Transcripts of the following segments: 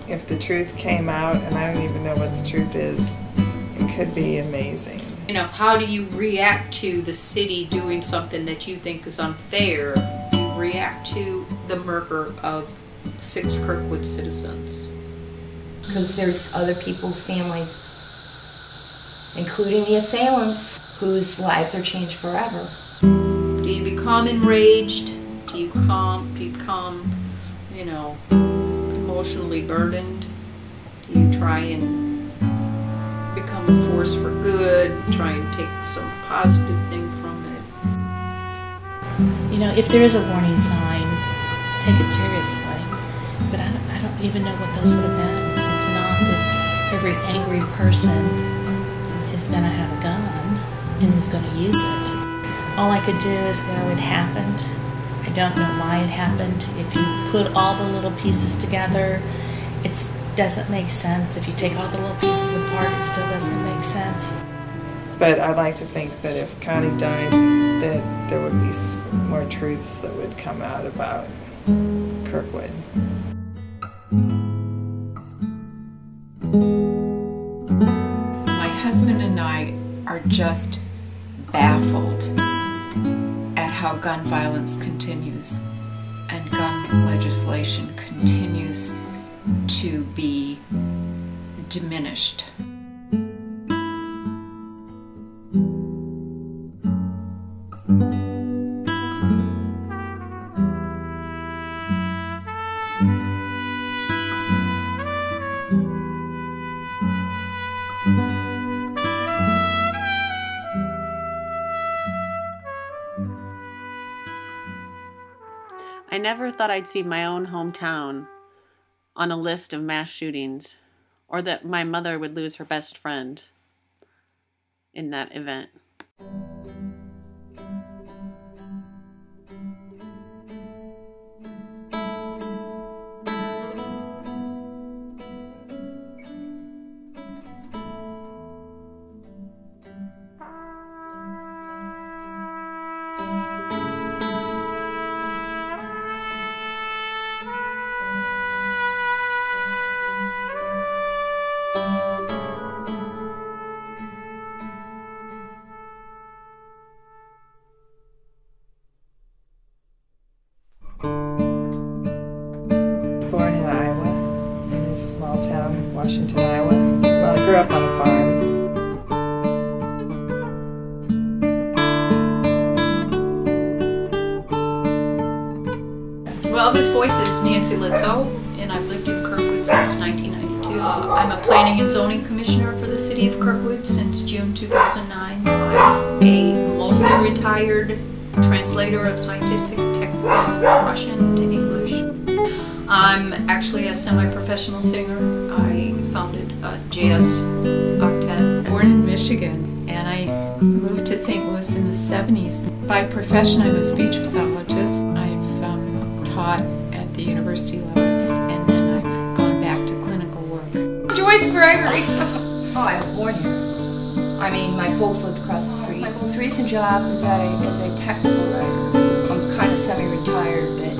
If the truth came out, and I don't even know what the truth is, it could be amazing. You know, how do you react to the city doing something that you think is unfair? You react to the murder of 6 Kirkwood citizens. Because there's other people's families, including the assailants, whose lives are changed forever. Do you become enraged? Do you become, you know, emotionally burdened? Do you try and become a force for good, try and take some positive thing from it? You know, if there is a warning sign, take it seriously. But I don't even know what those would have been. It's not that every angry person is going to have a gun and is going to use it. All I could do is go, it happened. I don't know why it happened. If you put all the little pieces together, it doesn't make sense. If you take all the little pieces apart, it still doesn't make sense. But I'd like to think that if Connie died, that there would be more truths that would come out about Kirkwood. My husband and I are just baffled at how gun violence continues and gun legislation continues to be diminished. I never thought I'd see my own hometown on a list of mass shootings, or that my mother would lose her best friend in that event. Born in Iowa, in a small town, Washington, Iowa. Well, I grew up on a farm. Well, this voice is Nancy Litto, and I've lived in Kirkwood since 1992. I'm a planning and zoning commissioner for the city of Kirkwood since June 2009. I'm a mostly retired translator of scientific, technical Russian to English. I'm actually a semi-professional singer. I founded a jazz octet. Born in Michigan, and I moved to St. Louis in the 70s. By profession, I'm a speech pathologist. I've taught at the university level, and then I've gone back to clinical work. Joyce Gregory. Oh, I was born here. I mean, my folks lived across the street. My most recent job is as a technical writer. I'm kind of semi-retired, but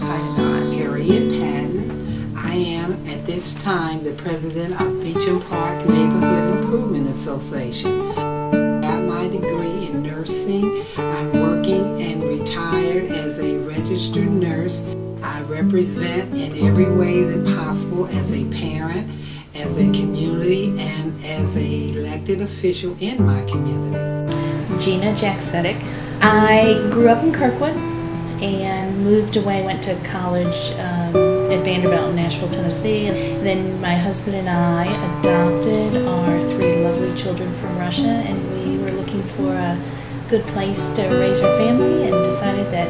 I'm kind of not. Harriet Patton. I am at this time the president of Beecham Park Neighborhood Improvement Association. Got my degree in nursing. I'm working and retired as a registered nurse. I represent in every way that possible as a parent, as a community, and as a elected official in my community. Gina Jacksetic. I grew up in Kirkwood and moved away, went to college at Vanderbilt in Nashville, Tennessee. And then my husband and I adopted our 3 lovely children from Russia, and we were looking for a good place to raise our family and decided that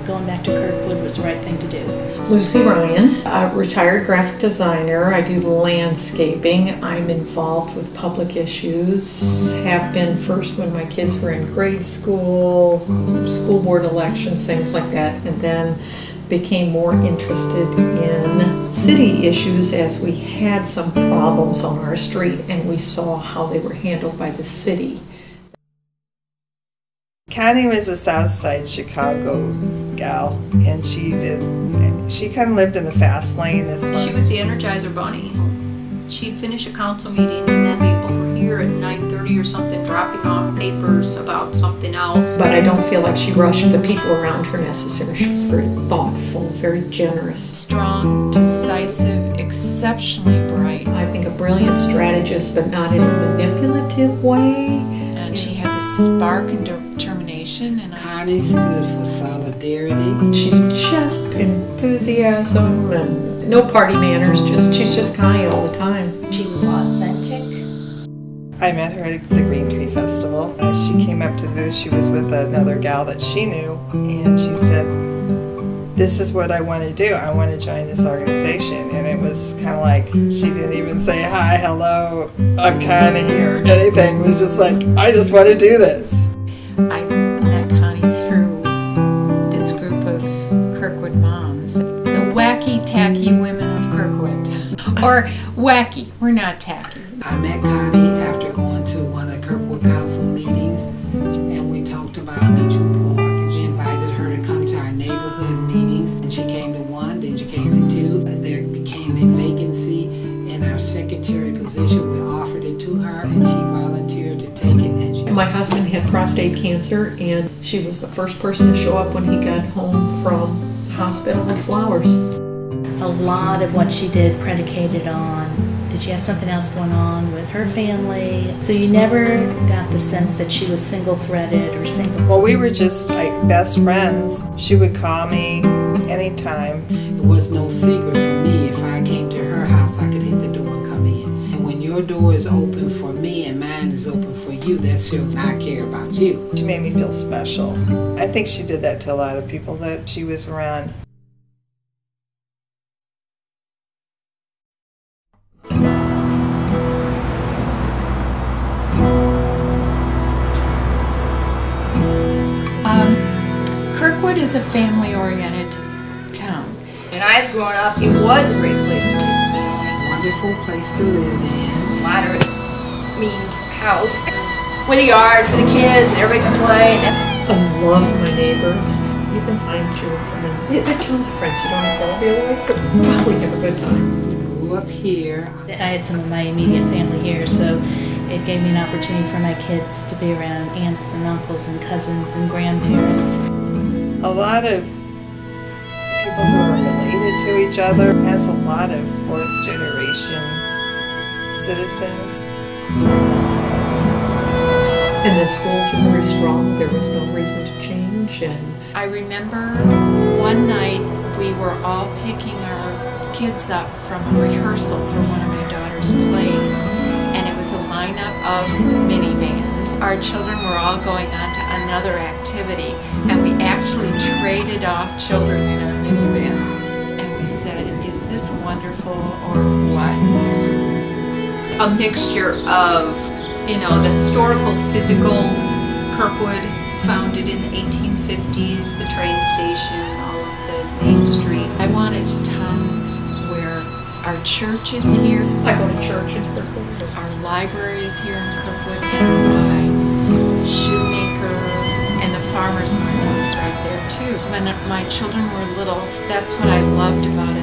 going back to Kirkwood was the right thing to do? Lucy Ryan, a retired graphic designer. I do landscaping. I'm involved with public issues. Have been first when my kids were in grade school, school board elections, things like that, and then became more interested in city issues as we had some problems on our street and we saw how they were handled by the city. Connie was a South Side Chicago gal, and she kind of lived in the fast lane as well. She was the Energizer Bunny. She'd finish a council meeting and then be over here at 9:30 or something, dropping off papers about something else. But I don't feel like she rushed the people around her necessarily. She was very thoughtful, very generous. Strong, decisive, exceptionally bright. I think a brilliant strategist, but not in a manipulative way. And she had this spark and determination. And Connie stood for solidarity. She's just enthusiasm and no party manners. She's just Connie all the time. She was authentic. I met her at the Green Tree Festival. She came up to the booth. She was with another gal that she knew, and she said, "This is what I want to do. I want to join this organization." And it was kind of like, she didn't even say, "Hi, hello, I'm Connie," or anything. It was just like, I just want to do this. I met Connie through this group of Kirkwood moms, the wacky, tacky women of Kirkwood. Or wacky, we're not tacky. I met Connie after going to one of Kirkwood Council meetings, and we talked about Beecham Park, and we invited her to come to our neighborhood meetings, and she came to one, then she came to two. There became a vacancy in our secretary position. We offered it to her, and she volunteered to take it. And my husband had prostate cancer, and she was the first person to show up when he got home from hospital with flowers. A lot of what she did predicated on, did she have something else going on with her family? So you never got the sense that she was single-threaded or single. Well, we were just like best friends. She would call me anytime. it was no secret for me. If I came to her house, I could hit the door and come in. And when your door is open for me and mine is open for you, that shows I care about you. She made me feel special. I think she did that to a lot of people that she was around. Kirkwood is a family-oriented town. When I was growing up, it was a great place to live. Wonderful place to live in. Moderate means house with a yard for the kids and everybody can play. I love my neighbors. You can find your friends. There are tons of friends you don't have all be alike, but probably have a good time. Grew up here. I had some of my immediate family here, so it gave me an opportunity for my kids to be around aunts and uncles and cousins and grandparents. A lot of people who are related to each other, has a lot of fourth generation citizens. And the schools are very strong. There was no reason to change. And I remember one night we were all picking our kids up from a rehearsal for one of my daughter's plays, and it was a lineup of minivans. Our children were all going on to another activity, and we actually traded off children in our minivans. And we said, "Is this wonderful or what?" A mixture of, the historical, physical Kirkwood, founded in the 1850s, the train station, all of the Main Street. I wanted a town where our church is here, I go to church in Kirkwood. our library is here in Kirkwood, and my shoemaker and the farmer's market is right there too. When my children were little, that's what I loved about it,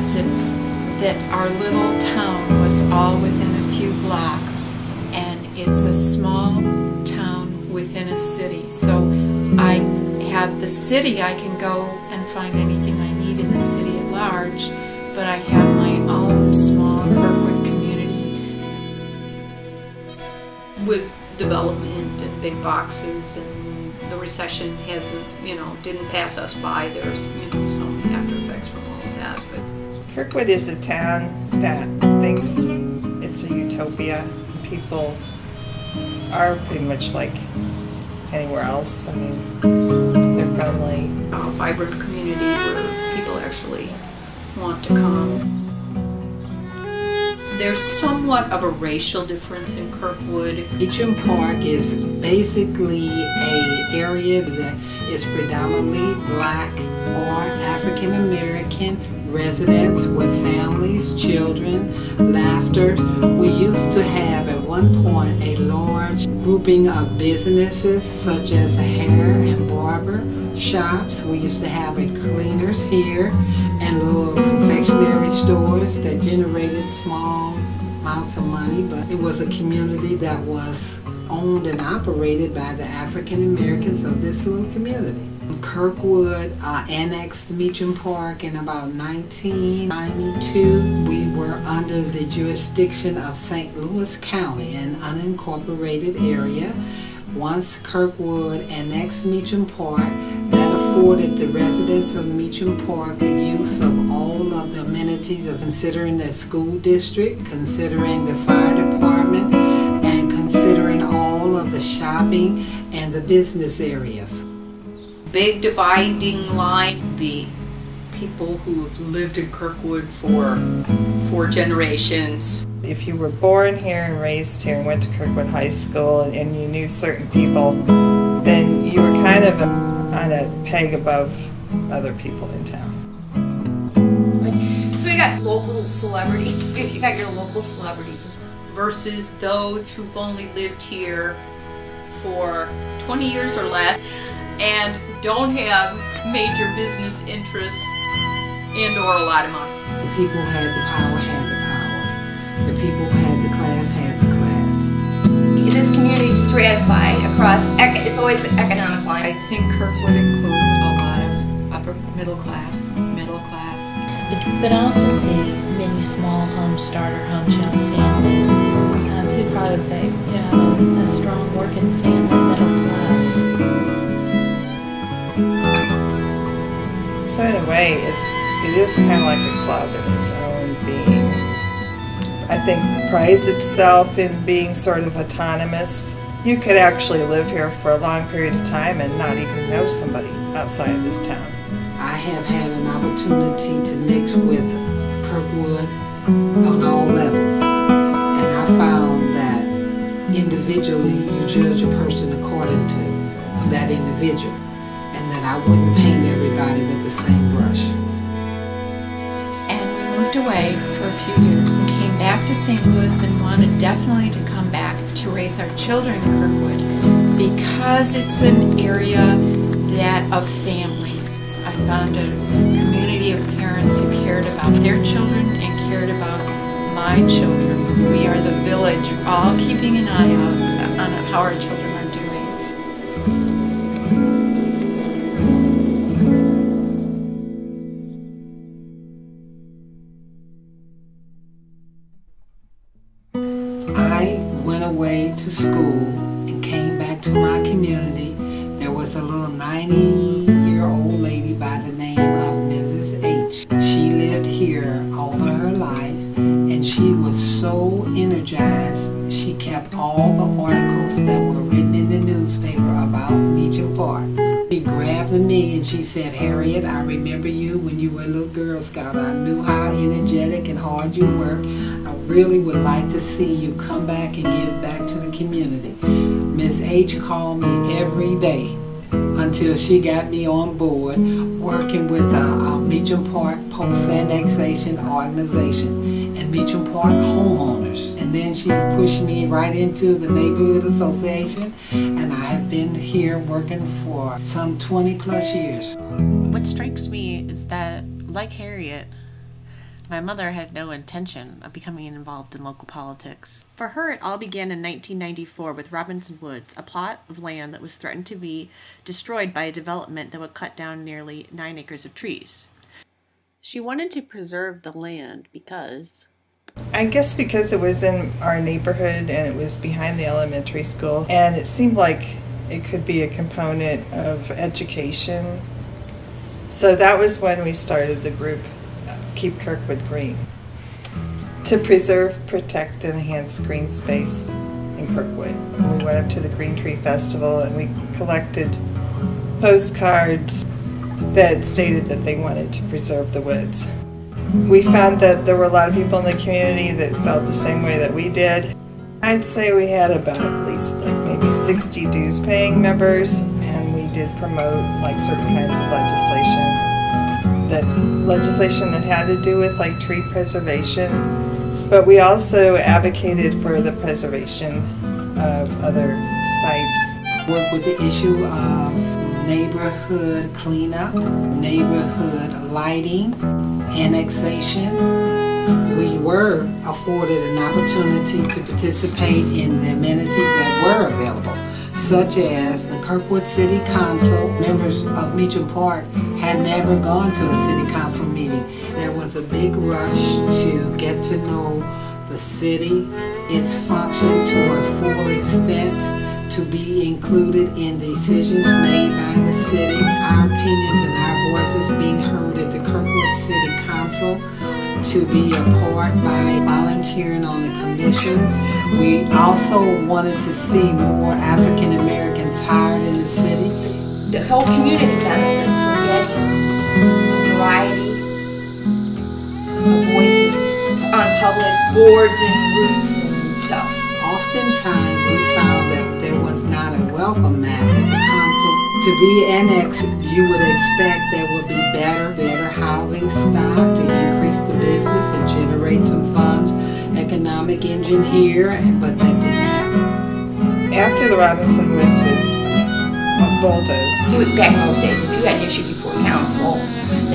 that our little town was all within a few blocks, and it's a small town within a city. So I have the city, I can go and find anything I need in the city at large, but I have my own small Kirkwood community. With development and big boxes, and the recession hasn't, didn't pass us by. There's, some after effects from all of that. But Kirkwood is a town that thinks it's a utopia. People are pretty much like anywhere else. I mean, they're friendly. A vibrant community where people actually want to come. There's somewhat of a racial difference in Kirkwood. Beecham Park is basically an area that is predominantly black or African American residents with families, children, laughter. We used to have at one point a large grouping of businesses such as hair and barber shops. We used to have a cleaners here and little confectionery stores that generated small amounts of money, but it was a community that was owned and operated by the African Americans of this little community. Kirkwood annexed Beecham Park in about 1992. We were under the jurisdiction of St. Louis County, an unincorporated area. Once Kirkwood annexed Beecham Park, that afforded the residents of Beecham Park the use of all of the amenities of considering the school district, considering the fire department, and considering all of the shopping and the business areas. Big dividing line, the people who have lived in Kirkwood for 4 generations. If you were born here and raised here and went to Kirkwood High School and you knew certain people, then you were kind of on a peg above other people in town. So we got local celebrities. You got your local celebrities. Versus those who've only lived here for 20 years or less and don't have major business interests and or a lot of money. The people who had the power had the power. The people who had the class had the class. This community is stratified across, it's always an economic line. I think Kirkwood includes a lot of upper middle class. But I also see many small home starter homes, young families. He probably would say, a strong working family, middle class. So in a way, it is kind of like a club in its own being. I think it prides itself in being sort of autonomous. You could actually live here for a long period of time and not even know somebody outside of this town. I have had an opportunity to mix with Kirkwood on all levels, and I found that individually you judge a person according to that individual, and that I wouldn't paint everybody with the same brush. And we moved away for a few years and came back to St. Louis and wanted definitely to come back to raise our children in Kirkwood because it's an area of families. I found a community of parents who cared about their children and cared about my children. We are the village, all keeping an eye out on how our children are doing. I went away to school and came back to my community. There was a little 90-year-old lady by the name of Mrs. H. She lived here all of her life, and she was so energized. She kept all the articles that were written in the newspaper about Beecham Park. She grabbed me and she said, "Harriet, I remember you when you were a little Girl Scout. I knew how energetic and hard you worked. I really would like to see you come back and give back to the community." Miss H called me every day until she got me on board working with the Beecham Park Post-Annexation Organization and Beecham Park homeowners. And then she pushed me right into the Neighborhood Association, and I have been here working for some 20 plus years. What strikes me is that, like Harriet, my mother had no intention of becoming involved in local politics. For her, it all began in 1994 with Robinson Woods, a plot of land that was threatened to be destroyed by a development that would cut down nearly 9 acres of trees. She wanted to preserve the land because... I guess because it was in our neighborhood and it was behind the elementary school, and it seemed like it could be a component of education. So that was when we started the group Keep Kirkwood Green, to preserve, protect, and enhance green space in Kirkwood. We went up to the Green Tree Festival and we collected postcards that stated that they wanted to preserve the woods. We found that there were a lot of people in the community that felt the same way that we did. I'd say we had about at least like maybe 60 dues paying members, and we did promote like certain kinds of legislation that had to do with like tree preservation, but we also advocated for the preservation of other sites. Work with the issue of neighborhood cleanup, neighborhood lighting, annexation. We were afforded an opportunity to participate in the amenities that were available, such as the Kirkwood City Council. Members of Meacham Park had never gone to a city council meeting. There was a big rush to get to know the city, its function to a full extent, to be included in decisions made by the city, our opinions and our voices being heard at the Kirkwood City Council, to be a part by volunteering on the commissions. We also wanted to see more African Americans hired in the city. The whole community benefits from getting a variety of voices on public boards and groups and stuff. Oftentimes we found that there was not a welcome mat at the council. To be annexed, you would expect there would be better housing stock to increase the business and generate some funds, economic engine here, but that didn't happen. After the Robinson Woods was bulldozed. Back in those days, if you had an issue before council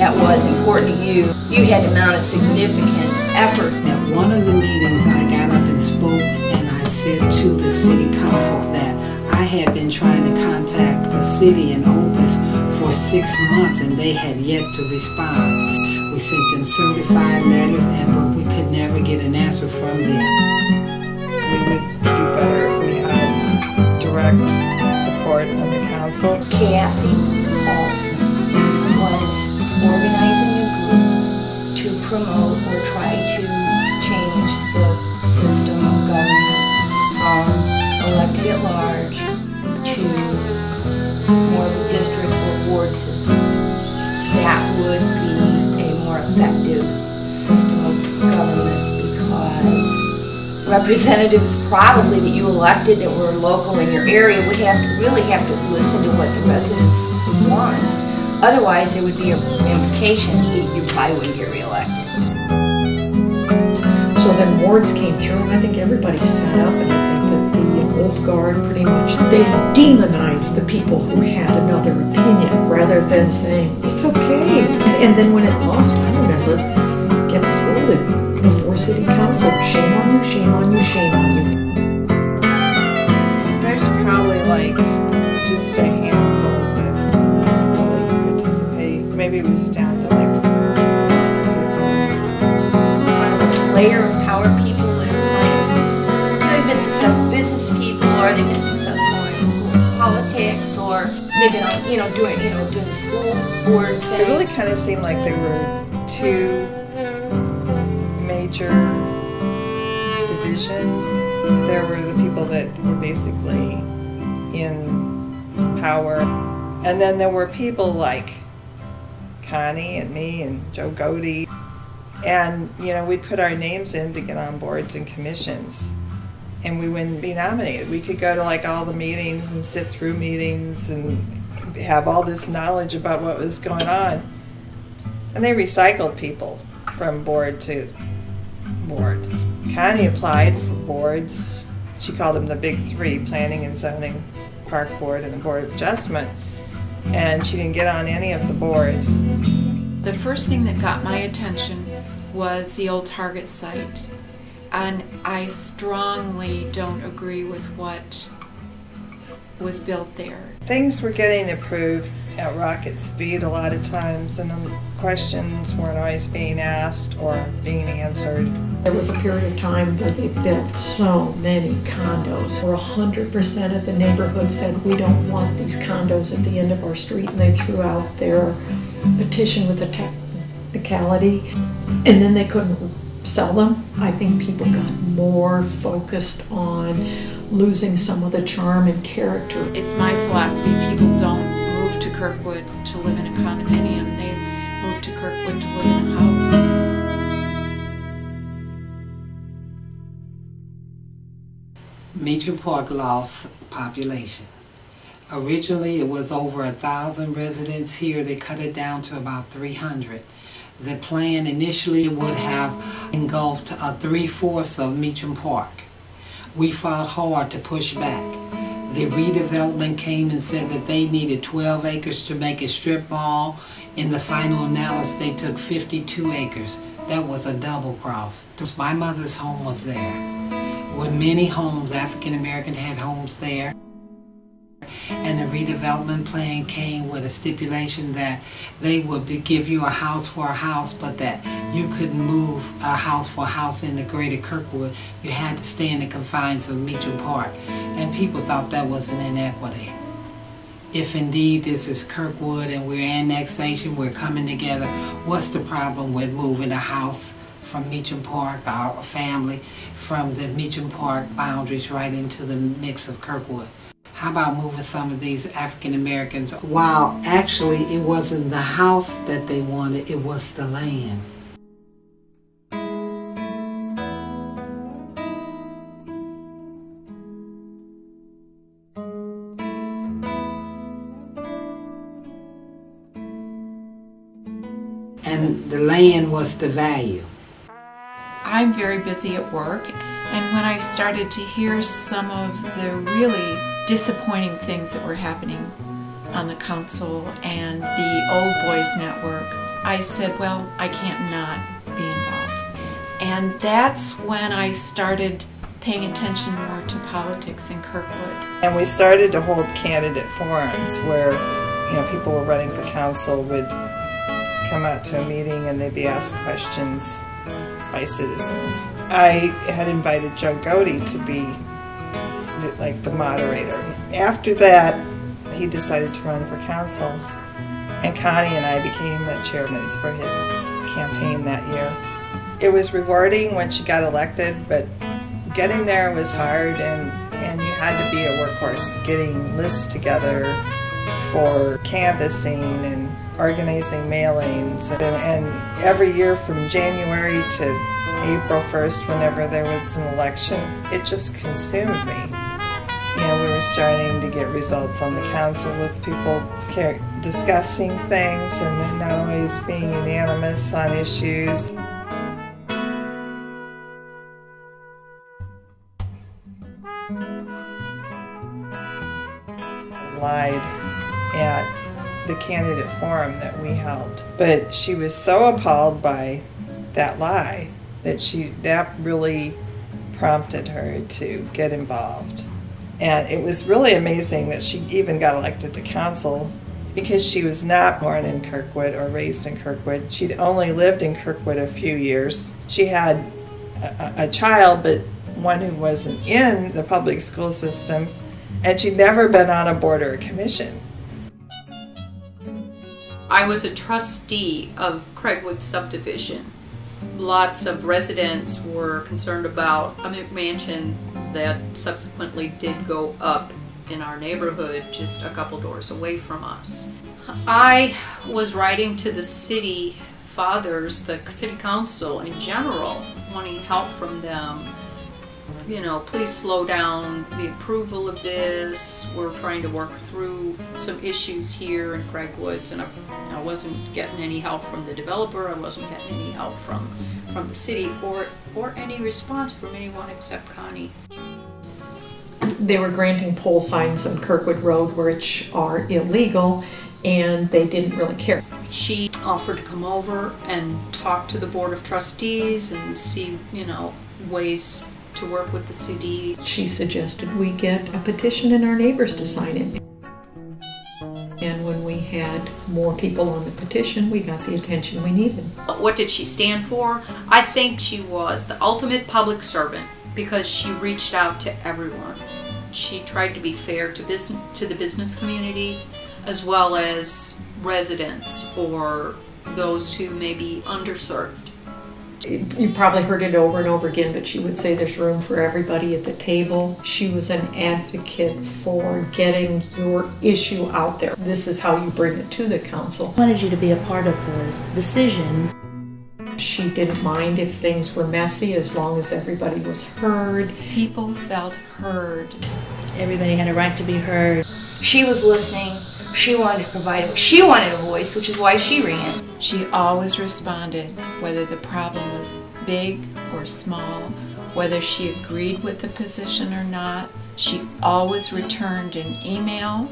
that was important to you, you had to mount a significant effort. At one of the meetings, I got up and spoke, and I said to the city council that I had been trying to contact the city in Opus for 6 months, and they had yet to respond. We sent them certified letters, but we could never get an answer from them. We would do better if we had direct support on the council. Kathy Paulson was organizing a group to promote or try to change the system of government from elected at large to more of a district or ward system. That would be a more effective system of government, because representatives probably that you elected that were local in your area would really have to listen to what the residents want. Otherwise, there would be an implication you probably wouldn't get reelected. So then wards came through, and I think everybody sat up, and I think that the old guard pretty much, they demonized the people who had another opinion rather than saying, it's okay. And then when it lost, I remember getting scolded before city council, shame on you, shame on you, shame on you. There's probably like just a handful that really participate. Maybe it was down to like 50. Later empower people that they've been successful business people, or they've been successful in politics, or they've been on, doing the school board thing. It really kind of seemed like there were two major divisions. There were the people that were basically in power, and then there were people like Connie and me and Joe Godey, and we'd put our names in to get on boards and commissions, and we wouldn't be nominated. We could go to like all the meetings and sit through meetings and have all this knowledge about what was going on, and they recycled people from board to boards. Connie applied for boards. She called them the big three: planning and zoning, park board, and the board of adjustment, and she didn't get on any of the boards. The first thing that got my attention was the old Target site, and I strongly don't agree with what was built there. Things were getting approved at rocket speed a lot of times, and the questions weren't always being asked or being answered. There was a period of time where they built so many condos, where 100% of the neighborhood said, we don't want these condos at the end of our street, and they threw out their petition with a technicality, and then they couldn't sell them. I think people got more focused on losing some of the charm and character. It's my philosophy, people don't move move to Kirkwood to live in a condominium. They moved to Kirkwood to live in a house. Meacham Park lost population. Originally it was over 1,000 residents here. They cut it down to about 300. The plan initially would have engulfed 3/4 of Meacham Park. We fought hard to push back. The redevelopment came and said that they needed 12 acres to make a strip mall. In the final analysis, they took 52 acres. That was a double cross. My mother's home was there. With many homes, African American had homes there. And the redevelopment plan came with a stipulation that they would give you a house for a house, but that you couldn't move a house for a house in the greater Kirkwood. You had to stay in the confines of Meacham Park. And people thought that was an inequity. If indeed this is Kirkwood and we're annexation, we're coming together, what's the problem with moving a house from Meacham Park, our family, from the Meacham Park boundaries right into the mix of Kirkwood? How about moving some of these African Americans? While actually it wasn't the house that they wanted, it was the land. And the land was the value. I'm very busy at work, and when I started to hear some of the really disappointing things that were happening on the council and the Old Boys Network, I said, well, I can't not be involved. And that's when I started paying attention more to politics in Kirkwood. And we started to hold candidate forums where, people were running for council would come out to a meeting and they'd be asked questions by citizens. I had invited Joe Godey to be the moderator. After that, he decided to run for council, and Connie and I became the chairmen for his campaign that year. It was rewarding when she got elected, but getting there was hard, and you had to be a workhorse, getting lists together for canvassing and organizing mailings, and every year from January to April 1st, whenever there was an election, it just consumed me. We were starting to get results on the council with people discussing things and not always being unanimous on issues. Lied at the candidate forum that we held, but she was so appalled by that lie that really prompted her to get involved. And it was really amazing that she even got elected to council, because she was not born in Kirkwood or raised in Kirkwood. She'd only lived in Kirkwood a few years. She had a child, but one who wasn't in the public school system, and she'd never been on a board or a commission. I was a trustee of Craigwood subdivision. Lots of residents were concerned about a McMansion that subsequently did go up in our neighborhood just a couple doors away from us. I was writing to the city fathers, the city council in general, wanting help from them. Please slow down the approval of this. We're trying to work through some issues here in Craigwoods, and I wasn't getting any help from the developer. I wasn't getting any help from the city or any response from anyone except Connie. They were granting pole signs on Kirkwood Road, which are illegal, and they didn't really care. She offered to come over and talk to the Board of Trustees and see, ways to work with the city. She suggested we get a petition and our neighbors to sign it. And when we had more people on the petition, we got the attention we needed. What did she stand for? I think she was the ultimate public servant, because she reached out to everyone. She tried to be fair to the business community, as well as residents or those who may be underserved. You probably heard it over and over again, but she would say there's room for everybody at the table. She was an advocate for getting your issue out there. This is how you bring it to the council. I wanted you to be a part of the decision. She didn't mind if things were messy as long as everybody was heard. People felt heard. Everybody had a right to be heard. She was listening. She wanted to provide, she wanted a voice, which is why she ran. She always responded, whether the problem was big or small, whether she agreed with the position or not. She always returned an email.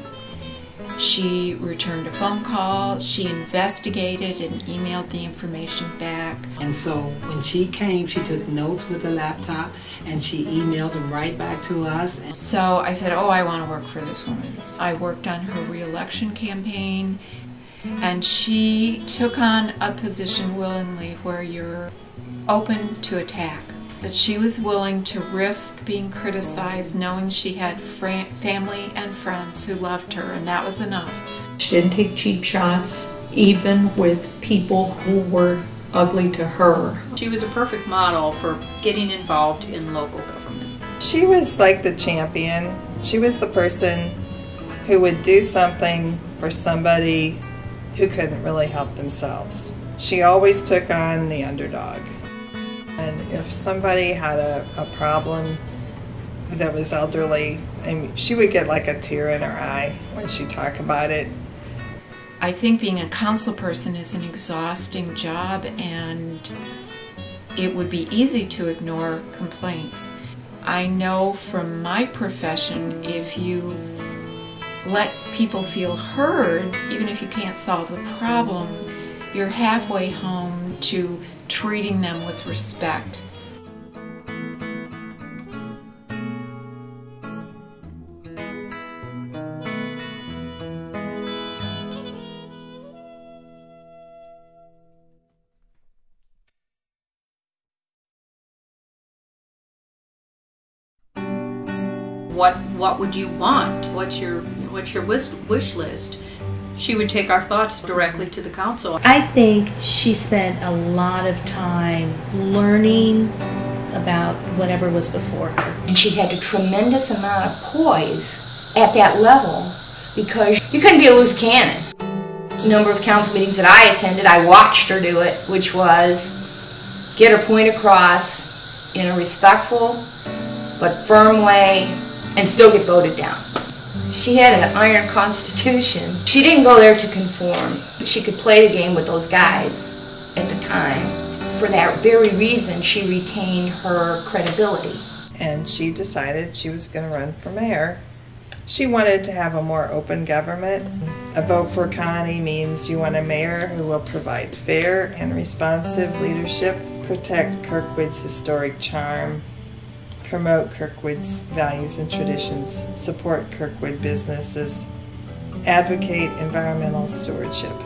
She returned a phone call. She investigated and emailed the information back. And so when she came, she took notes with a laptop and she emailed them right back to us. So I said, oh, I want to work for this woman. I worked on her re-election campaign, and she took on a position willingly where you're open to attack. That she was willing to risk being criticized, knowing she had family and friends who loved her, and that was enough. She didn't take cheap shots, even with people who were ugly to her. She was a perfect model for getting involved in local government. She was like the champion. She was the person who would do something for somebody who couldn't really help themselves. She always took on the underdog. And if somebody had a problem that was elderly, and she would get like a tear in her eye when she talked about it. I think being a council person is an exhausting job, and it would be easy to ignore complaints. I know from my profession, if you let people feel heard, even if you can't solve the problem, you're halfway home to treating them with respect. What would you want? What's your wish list? She would take our thoughts directly to the council. I think she spent a lot of time learning about whatever was before her. And she had a tremendous amount of poise at that level because you couldn't be a loose cannon. The number of council meetings that I attended, I watched her do it, which was get her point across in a respectful but firm way and still get voted down. She had an iron constitution. She didn't go there to conform. She could play the game with those guys at the time. For that very reason, she retained her credibility. And she decided she was going to run for mayor. She wanted to have a more open government. A vote for Connie means you want a mayor who will provide fair and responsive leadership, protect Kirkwood's historic charm, promote Kirkwood's values and traditions, support Kirkwood businesses, advocate environmental stewardship.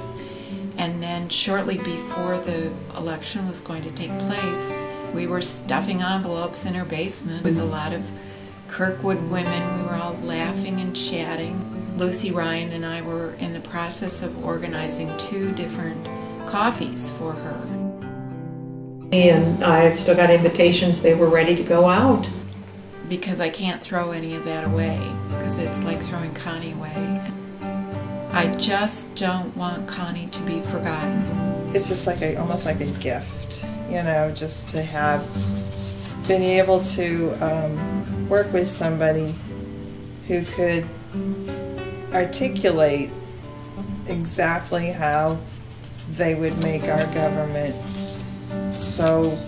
And then shortly before the election was going to take place, we were stuffing envelopes in her basement with a lot of Kirkwood women. We were all laughing and chatting. Lucy Ryan and I were in the process of organizing 2 different coffees for her. And I've still got invitations. They were ready to go out. Because I can't throw any of that away, because it's like throwing Connie away. I just don't want Connie to be forgotten. It's just like almost like a gift, you know, just to have been able to work with somebody who could articulate exactly how they would make our government so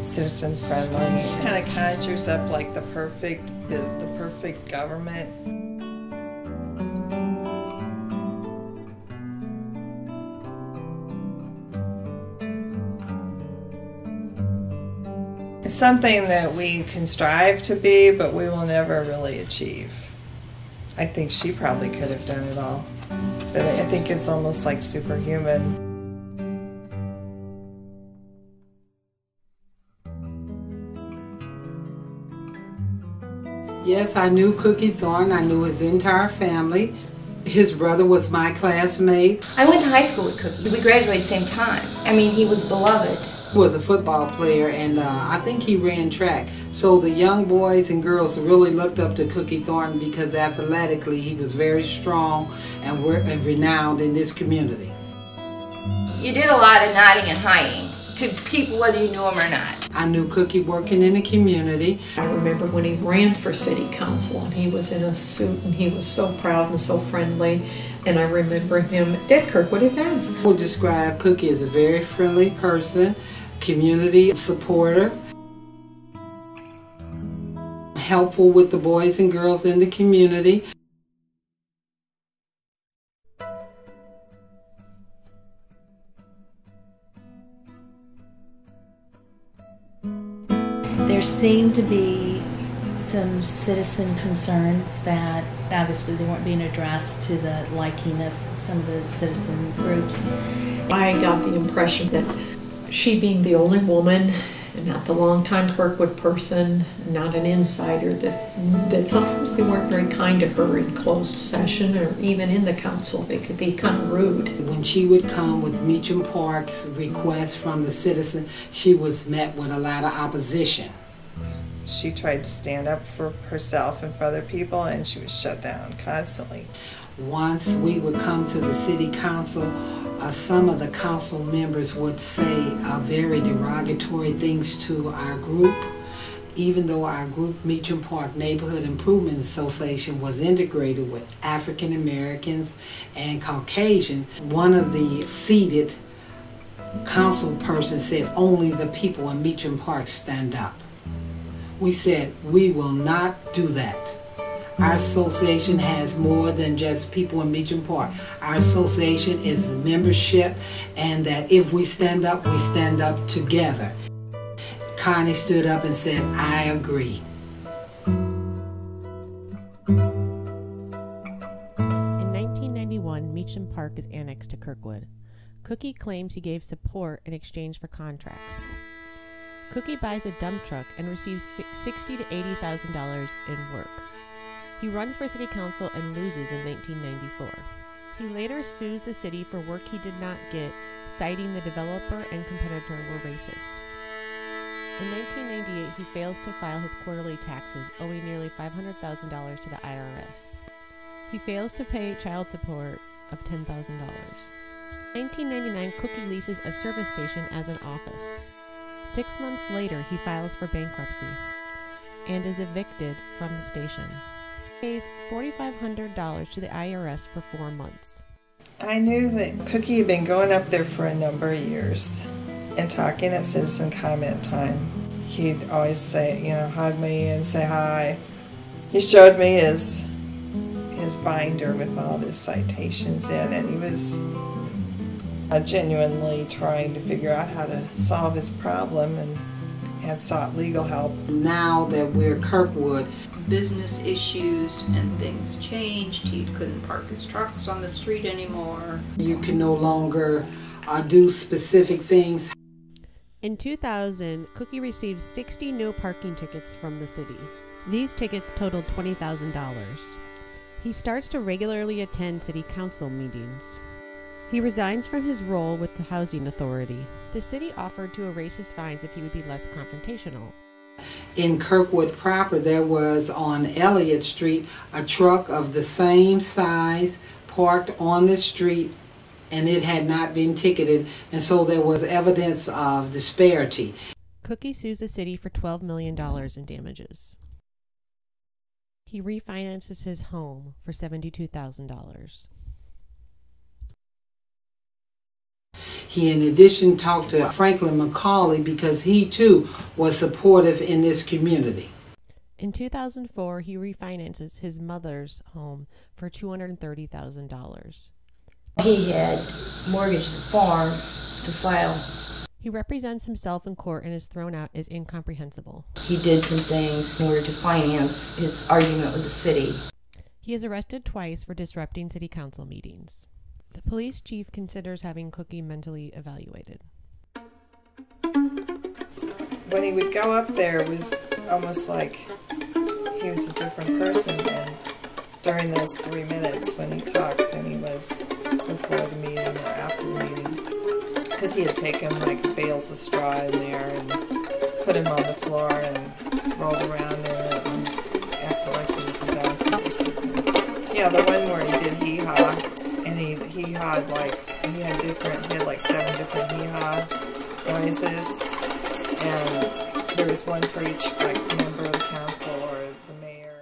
citizen friendly. It kind of conjures up like the perfect government. It's something that we can strive to be, but we will never really achieve. I think she probably could have done it all, but I think it's almost like superhuman. Yes, I knew Cookie Thorne. I knew his entire family. His brother was my classmate. I went to high school with Cookie. We graduated at the same time. I mean, he was beloved. He was a football player, and I think he ran track. So the young boys and girls really looked up to Cookie Thornton because athletically he was very strong and renowned in this community. You did a lot of nodding and hiding to people whether you knew them or not. I knew Cookie working in the community. I remember when he ran for city council and he was in a suit and he was so proud and so friendly. And I remember him at Kirkwood events. I would describe Cookie as a very friendly person, community supporter, helpful with the boys and girls in the community. There seemed to be some citizen concerns that obviously they weren't being addressed to the liking of some of the citizen groups. I got the impression that she being the only woman, and not the longtime Kirkwood person, not an insider, that sometimes they weren't very kind to her in closed session or even in the council. They could be kind of rude. When she would come with Meacham Park's requests from the citizen, she was met with a lot of opposition. She tried to stand up for herself and for other people, and she was shut down constantly. Once we would come to the city council, some of the council members would say very derogatory things to our group. Even though our group, Meacham Park Neighborhood Improvement Association, was integrated with African Americans and Caucasian, one of the seated council persons said, "Only the people in Meacham Park stand up." We said, we will not do that. Our association has more than just people in Meacham Park. Our association is the membership, and that if we stand up together. Connie stood up and said, "I agree." In 1991, Meacham Park is annexed to Kirkwood. Cookie claims he gave support in exchange for contracts. Cookie buys a dump truck and receives $60,000 to $80,000 in work. He runs for city council and loses in 1994. He later sues the city for work he did not get, citing the developer and competitor were racist. In 1998, he fails to file his quarterly taxes, owing nearly $500,000 to the IRS. He fails to pay child support of $10,000. In 1999, Cookie leases a service station as an office. 6 months later, he files for bankruptcy and is evicted from the station. He pays $4,500 to the IRS for 4 months. I knew that Cookie had been going up there for a number of years and talking at citizen comment time. He'd always say, hug me and say hi. He showed me his binder with all his citations in, and he was genuinely trying to figure out how to solve his problem and had sought legal help. Now that we're Kirkwood, business issues and things changed. He couldn't park his trucks on the street anymore. You can no longer do specific things. In 2000, Cookie received 60 no parking tickets from the city. These tickets totaled $20,000. He starts to regularly attend city council meetings. He resigns from his role with the housing authority. The city offered to erase his fines if he would be less confrontational. In Kirkwood proper, there was on Elliott Street a truck of the same size parked on the street, and it had not been ticketed, and so there was evidence of disparity. Cookie sues the city for $12 million in damages. He refinances his home for $72,000. He, in addition, talked to Franklin McCauley because he, too, was supportive in this community. In 2004, he refinances his mother's home for $230,000. He had mortgaged the farm to file. He represents himself in court and is thrown out as incomprehensible. He did some things in order to finance his argument with the city. He is arrested twice for disrupting city council meetings. The police chief considers having Cookie mentally evaluated. When he would go up there, it was almost like he was a different person than during those 3 minutes when he talked than he was before the meeting or after the meeting. because he had taken like bales of straw in there and put him on the floor and rolled around in it and acted like he was a donkey or something. Yeah, the one where he did hee-haw, and he hee-hawed like, he had like 7 different hee-haw noises, and there was one for each like member of the council or the mayor.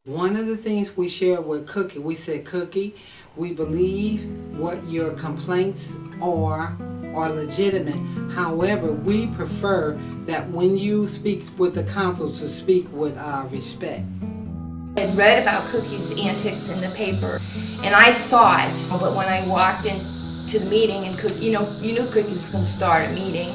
One of the things we shared with Cookie, we said, Cookie, we believe what your complaints are legitimate. However, we prefer that when you speak with the council to speak with respect. I had read about Cookie's antics in the paper, and I saw it. But when I walked into the meeting, and Cookie, you knew Cookie was going to start a meeting,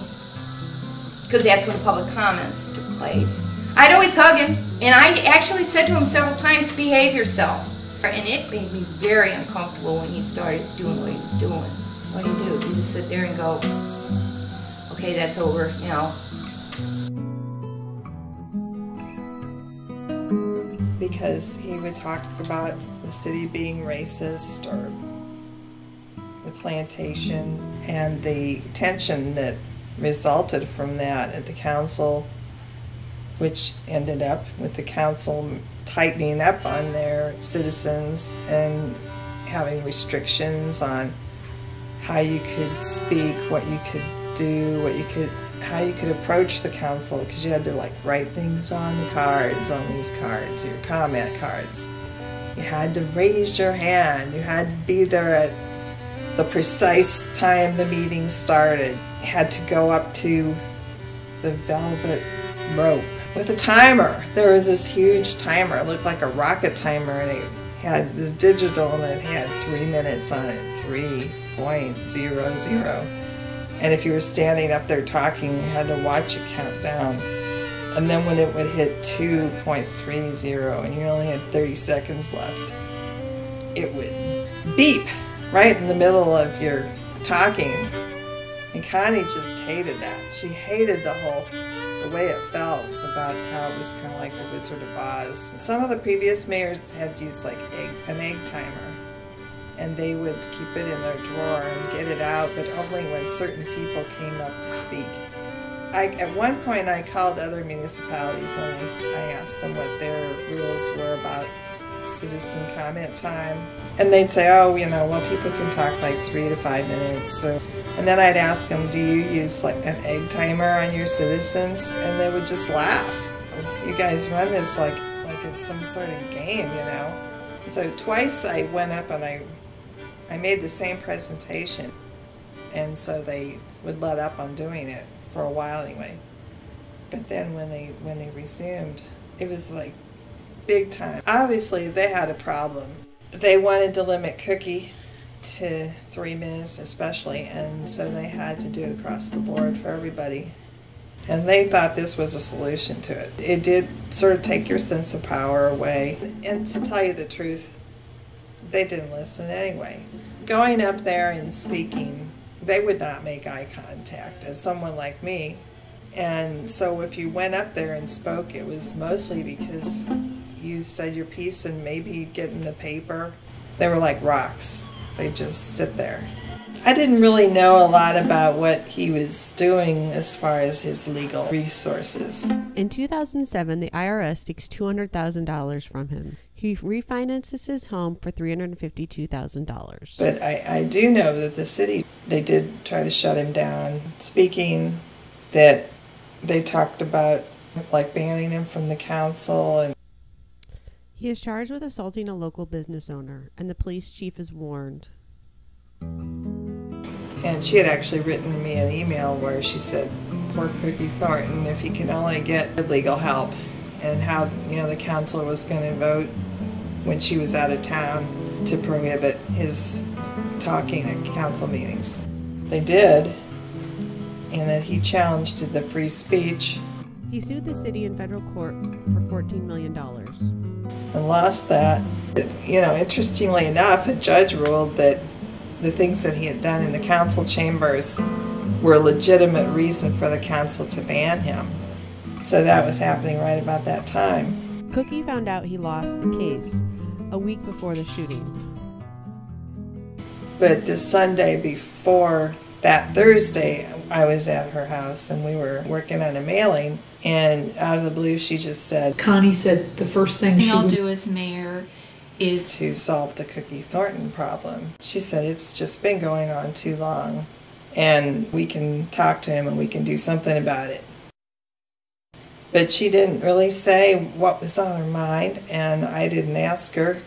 because that's when public comments took place. I'd always hug him, and I actually said to him several times, behave yourself. And it made me very uncomfortable when he started doing what he was doing. What do? You just sit there and go, okay, that's over, Because he would talk about the city being racist or the plantation and the tension that resulted from that at the council, which ended up with the council tightening up on their citizens and having restrictions on how you could speak, what you could do, how you could approach the council, because you had to like write things on the cards, on these cards, your comment cards. You had to raise your hand. You had to be there at the precise time the meeting started. You had to go up to the velvet rope with a timer. There was this huge timer. It looked like a rocket timer, and it was digital, and it had 3 minutes on it, 3.00. And if you were standing up there talking, you had to watch it count down. And then when it would hit 2.30 and you only had 30 seconds left, it would beep right in the middle of your talking. And Connie just hated that. She hated the way it felt about how it was kind of like the Wizard of Oz. Some of the previous mayors had used like an egg timer, and they would keep it in their drawer and get it out, but only when certain people came up to speak. At one point I called other municipalities and I asked them what their rules were about citizen comment time. And they'd say, oh, well, people can talk like 3 to 5 minutes. And then I'd ask them, do you use like an egg timer on your citizens? And they would just laugh. You guys run this like it's some sort of game, So twice I went up and I made the same presentation, and so they would let up on doing it for a while anyway. But then when they resumed, it was like big time. Obviously they had a problem. They wanted to limit Cookie to 3 minutes especially, and so they had to do it across the board for everybody. And they thought this was a solution to it. It did sort of take your sense of power away. And to tell you the truth, they didn't listen anyway. Going up there and speaking, they would not make eye contact as someone like me. And so if you went up there and spoke, it was mostly because you said your piece and maybe get in the paper. They were like rocks. They just sit there. I didn't really know a lot about what he was doing as far as his legal resources. In 2007, the IRS takes $200,000 from him. He refinances his home for $352,000. But I do know that the city, they did try to shut him down. Speaking that they talked about like banning him from the council. And he is charged with assaulting a local business owner, and the police chief is warned. And she had actually written me an email where she said, poor Cookie Thornton, if he can only get legal help, and how the council was going to vote when she was out of town to prohibit his talking at council meetings. They did, and that he challenged the free speech. He sued the city in federal court for $14 million. And lost that. Interestingly enough, the judge ruled that the things that he had done in the council chambers were a legitimate reason for the council to ban him. So that was happening right about that time. Cookie found out he lost the case a week before the shooting. But the Sunday before that Thursday, I was at her house and we were working on a mailing, and out of the blue she just said, Connie said the first thing I'll do as mayor is to solve the Cookie Thornton problem. She said it's just been going on too long and we can talk to him and we can do something about it. But she didn't really say what was on her mind, and I didn't ask her.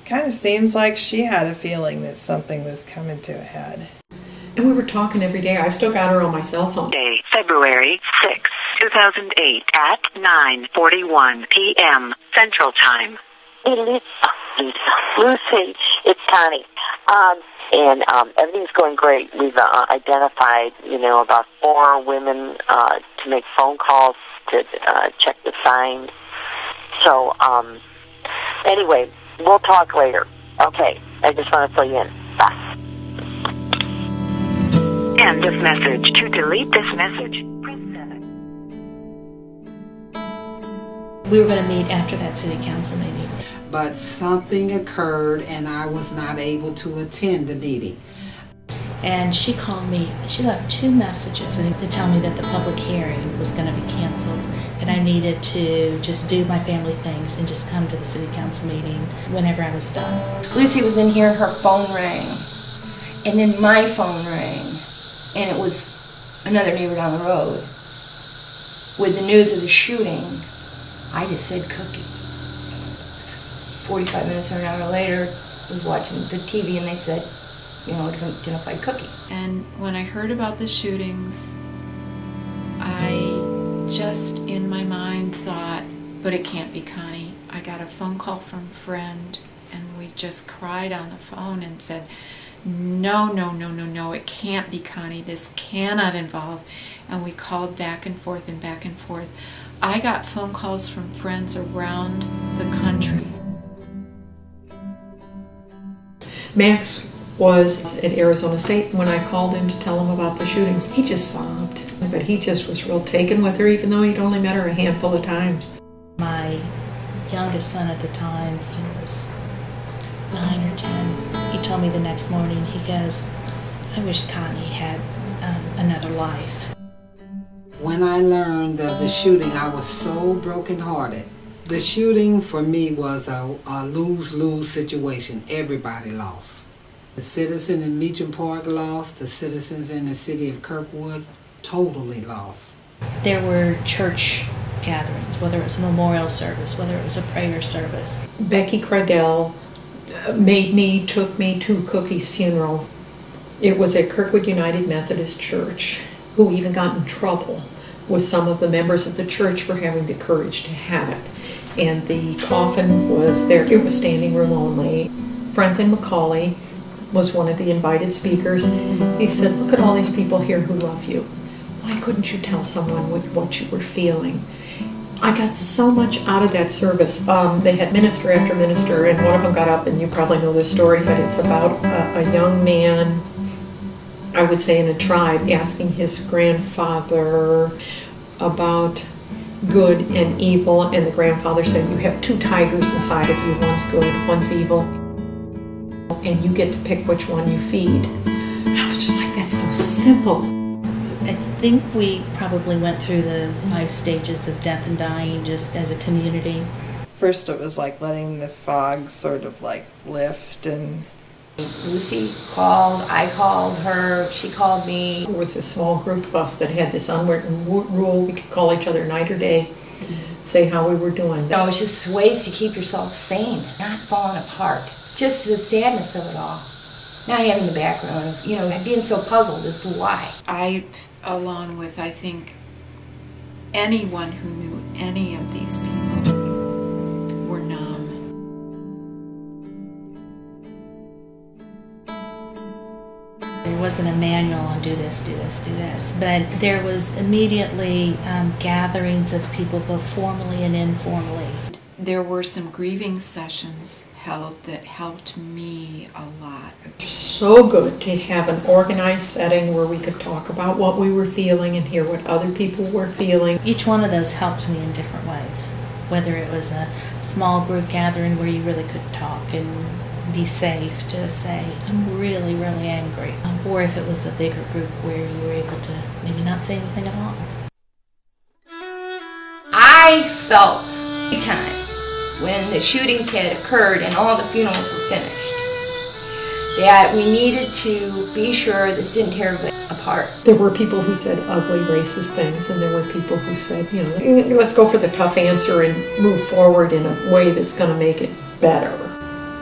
Kind of seems like she had a feeling that something was coming to a head. And we were talking every day. I've still got her on my cell phone. Day, February 6, 2008 at 9:41 p.m. Central Time. Lucy, it's Connie. And everything's going great. We've identified, about 4 women to make phone calls to check the signs. So, anyway, we'll talk later. Okay, I just want to fill you in. Bye. End of message. To delete this message, press 7. We were going to meet after that city council meeting. But something occurred and I was not able to attend the meeting. And she called me, she left 2 messages to tell me that the public hearing was going to be canceled and I needed to just do my family things and just come to the city council meeting whenever I was done. Lucy was in here, her phone rang, and then my phone rang, and it was another neighbor down the road. With the news of the shooting, I just said Cookie. 45 minutes or an hour later, I was watching the TV and they said, identified Cookie. And when I heard about the shootings, I just in my mind thought, but it can't be Connie. I got a phone call from a friend and we just cried on the phone and said, no, it can't be Connie. This cannot involve. And we called back and forth and back and forth. I got phone calls from friends around the country. Max was at Arizona State, and when I called him to tell him about the shootings, he just sobbed. But he just was real taken with her, even though he'd only met her a handful of times. My youngest son at the time, he was 9 or 10. He told me the next morning, he goes, I wish Connie had another life. When I learned of the shooting, I was so brokenhearted. The shooting for me was a lose-lose situation. Everybody lost. The citizens in Meacham Park lost. The citizens in the city of Kirkwood totally lost. There were church gatherings, whether it was a memorial service, whether it was a prayer service. Becky Cradell took me to Cookie's funeral. It was at Kirkwood United Methodist Church, who even got in trouble with some of the members of the church for having the courage to have it. And the coffin was there. It was standing room only. Franklin McCauley was one of the invited speakers. He said, look at all these people here who love you. Why couldn't you tell someone what you were feeling? I got so much out of that service. They had minister after minister, and one of them got up, and you probably know this story, but it's about a young man, I would say in a tribe, asking his grandfather about good and evil, and the grandfather said, you have 2 tigers inside of you, one's good, one's evil, and you get to pick which one you feed. I was just like, that's so simple. I think we probably went through the 5 stages of death and dying just as a community. First it was like letting the fog sort of like lift, and Lucy called, I called her, she called me. There was a small group of us that had this unwritten rule. We could call each other night or day, say how we were doing. No, it's just ways to keep yourself sane, not falling apart. Just the sadness of it all. Not having the background of, being so puzzled as to why. I, along with, I think, anyone who knew any of these people were numb. There wasn't a manual on do this, do this, do this, but there was immediately gatherings of people both formally and informally. There were some grieving sessions held that helped me a lot. So good to have an organized setting where we could talk about what we were feeling and hear what other people were feeling. Each one of those helped me in different ways, whether it was a small group gathering where you really could talk and be safe to say, I'm really, really angry. Or if it was a bigger group where you were able to maybe not say anything at all. I felt every time when the shootings had occurred and all the funerals were finished that we needed to be sure this didn't tear everybody apart. There were people who said ugly, racist things, and there were people who said, let's go for the tough answer and move forward in a way that's going to make it better.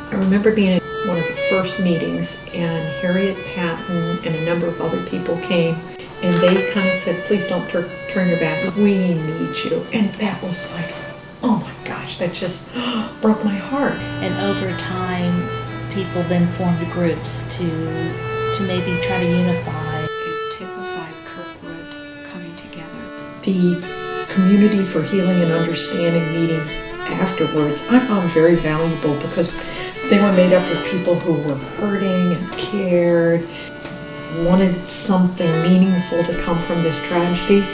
I remember being at one of the first meetings, and Harriet Patton and a number of other people came, and they kind of said, please don't turn your back. We need you. And that was like, oh my gosh, that just broke my heart. And over time, people then formed groups to maybe try to unify. It typified Kirkwood coming together. The Community for Healing and Understanding meetings afterwards I found very valuable because they were made up of people who were hurting and cared, wanted something meaningful to come from this tragedy.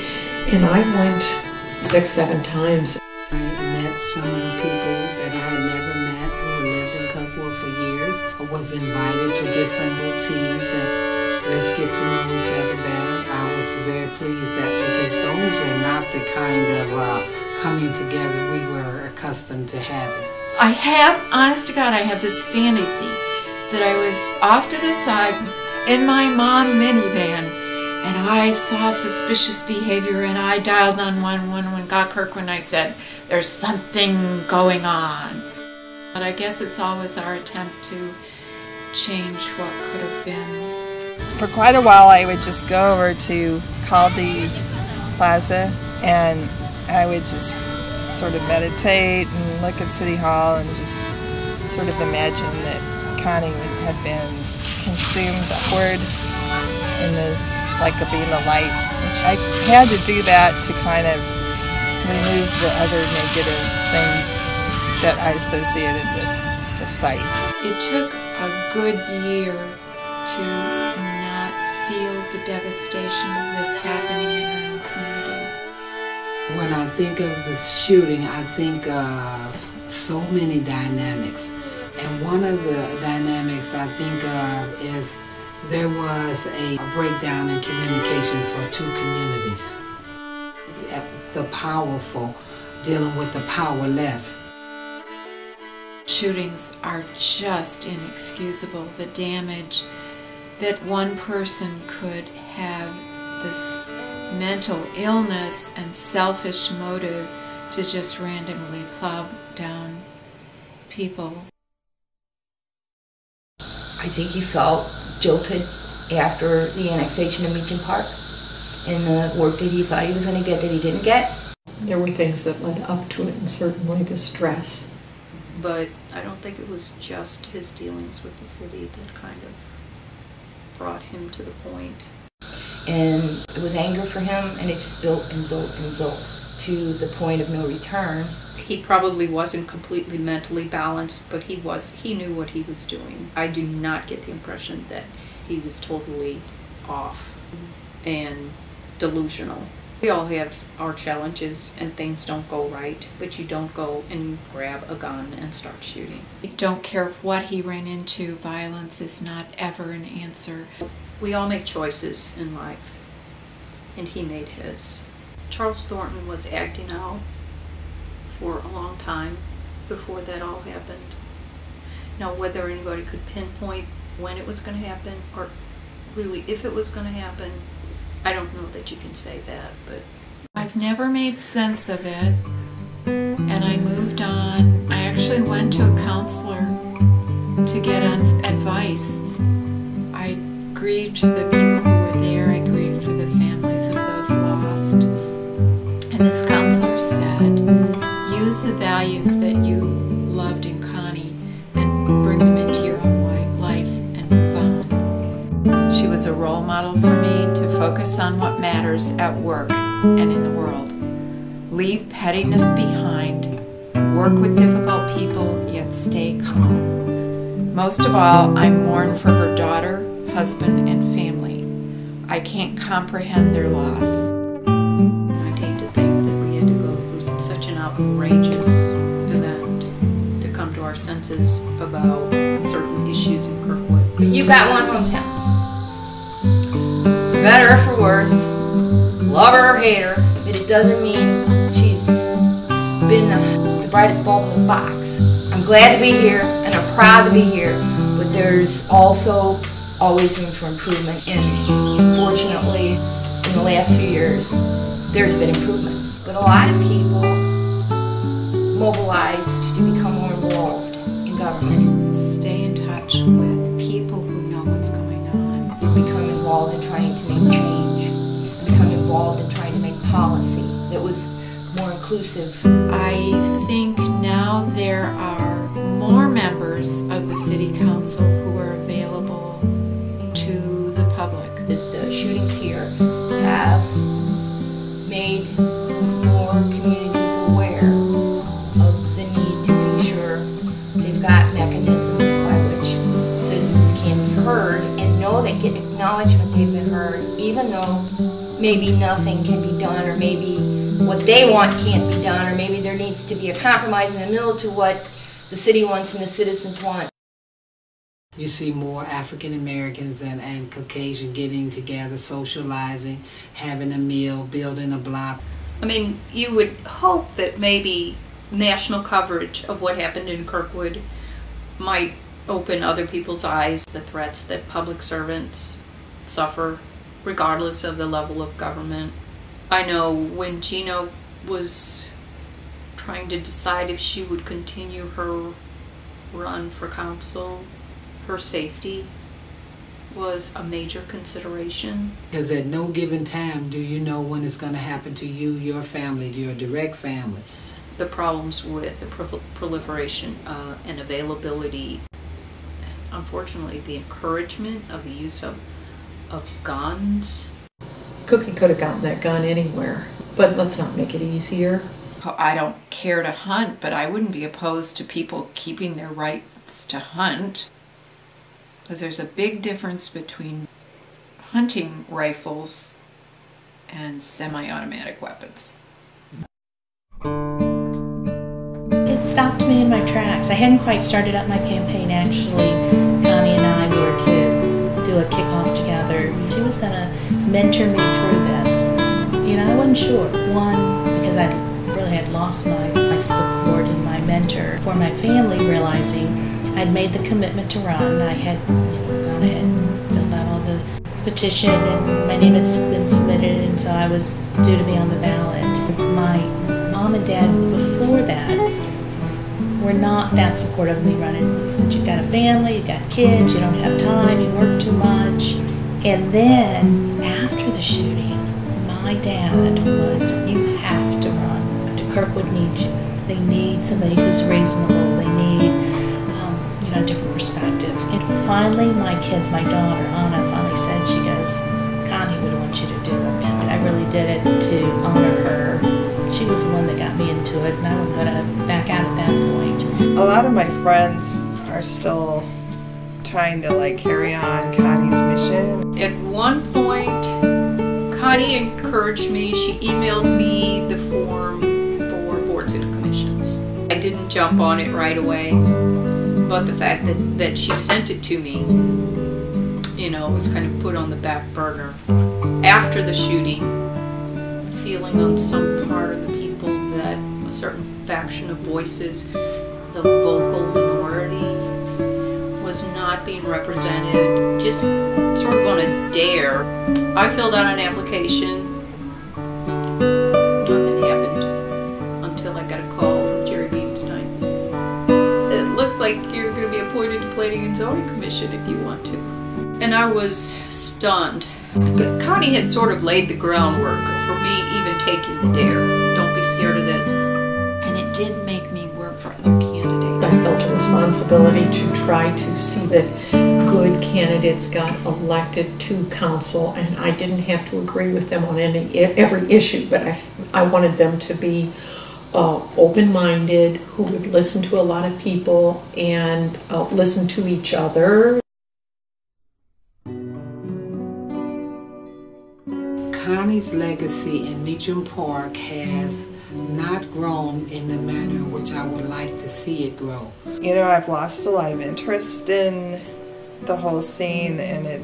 And I went 6-7 times. I met some of the people that I had never met who lived in Kirkwood for years. I was invited to different teas and let's get to know each other better. I was very pleased that because those are not the kind of coming together we were accustomed to having. I have, honest to God, I have this fantasy that I was off to the side in my mom minivan and I saw suspicious behavior and I dialed 911 when got Kirkwood and I said, there's something going on. But I guess it's always our attempt to change what could have been. For quite a while I would just go over to Caldy's Plaza and I would just sort of meditate and look at City Hall and just sort of imagine that Connie had been consumed upward in this, like a beam of light. I had to do that to kind of remove the other negative things that I associated with the site. It took a good year to not feel the devastation of this happening in our own community. When I think of the shooting, I think of so many dynamics. And one of the dynamics I think of is there was a breakdown in communication for two communities. The powerful dealing with the powerless. Shootings are just inexcusable. The damage that one person could have, this mental illness and selfish motive to just randomly plow down people. I think he felt jolted after the annexation of Meacham Park and the work that he thought he was going to get that he didn't get. There were things that led up to it, and certainly the stress. But I don't think it was just his dealings with the city that kind of brought him to the point. And it was anger for him, and it just built and built and built to the point of no return. He probably wasn't completely mentally balanced, but he knew what he was doing. I do not get the impression that he was totally off and delusional. We all have our challenges and things don't go right, but you don't go and grab a gun and start shooting. I don't care what he ran into, violence is not ever an answer. We all make choices in life, and he made his. Charles Thornton was acting out for a long time before that all happened. Now, whether anybody could pinpoint when it was going to happen, or really if it was going to happen, I don't know that you can say that, but I've never made sense of it, and I moved on. I actually went to a counselor to get advice. I grieved for the people who were there. I grieved for the families of those lost. And this counselor said, use the values that you loved in Connie and bring them into your own life and move on. She was a role model for me to focus on what matters at work and in the world. Leave pettiness behind, work with difficult people, yet stay calm. Most of all, I mourn for her daughter, husband, and family. I can't comprehend their loss. I'd hate to think that we had to go through such an outrageous event to come to our senses about certain issues in Kirkwood. You've got one hometown. For better or for worse, love her or hate her, but it doesn't mean she's been the brightest bulb in the box. I'm glad to be here, and I'm proud to be here, but there's also always room for improvement, and fortunately, in the last few years, there's been improvement. But a lot of people mobilized to become more involved in government. Stay in touch with people who know what's going on. Become involved in trying to make change. Become involved in trying to make policy that was more inclusive. I think now there are more members of the City Council who are available to the public. The shootings here have made more communities aware of the need to be sure they've got mechanisms by which citizens can be heard and know they get acknowledgement they've been heard, even though maybe nothing can be done, or maybe what they want can't be done, or maybe there needs to be a compromise in the middle to what the city wants and the citizens want. You see more African Americans and Caucasian getting together, socializing, having a meal, building a block. I mean, you would hope that maybe national coverage of what happened in Kirkwood might open other people's eyes, the threats that public servants suffer regardless of the level of government. I know when Gina was trying to decide if she would continue her run for council, her safety was a major consideration. Because at no given time do you know when it's going to happen to you, your family, your direct family. The problems with the proliferation and availability, unfortunately the encouragement of the use of guns. Cookie could have gotten that gun anywhere, but let's not make it easier. I don't care to hunt, but I wouldn't be opposed to people keeping their rights to hunt. Because there's a big difference between hunting rifles and semi-automatic weapons. It stopped me in my tracks. I hadn't quite started up my campaign, actually. Connie and I were to do a kickoff together. She was going to mentor me through this. You know, I wasn't sure. One, because I really had lost my support and my mentor. For my family, realizing I'd made the commitment to run. I had gone ahead and filled out all the petition, and my name had been submitted, and so I was due to be on the ballot. My mom and dad, before that, were not that supportive of me running. They said, you've got a family, you've got kids, you don't have time, you work too much. And then, after the shooting, my dad was, you have to run. Kirkwood needs you. They need somebody who's reasonable. They need a different perspective. And finally, my kids, my daughter, Anna, finally said, she goes, Connie would want you to do it. I really did it to honor her. She was the one that got me into it, and I wasn't going to back out at that point. A lot of my friends are still trying to carry on Connie's mission. At one point, Connie encouraged me. She emailed me the form for boards and commissions. I didn't jump on it right away, but the fact that she sent it to me, was kind of put on the back burner. After the shooting, feeling on some part of the people that a certain faction of voices, the vocal minority, was not being represented, just sort of on a dare. I filled out an application. Nothing happened until I got a call from Jerry Beanstein. It looks like you're going to be appointed to Planning and Zoning Commission if you want to. And I was stunned. Connie had sort of laid the groundwork for me even taking the dare. Don't be scared of this. And it did make me work for other candidates. I felt a responsibility to try to see that good candidates got elected to council, and I didn't have to agree with them on every issue, but I wanted them to be open-minded, who would listen to a lot of people and listen to each other. Connie's legacy in Meacham Park has not grown in the manner in which I would like to see it grow. You know, I've lost a lot of interest in the whole scene, and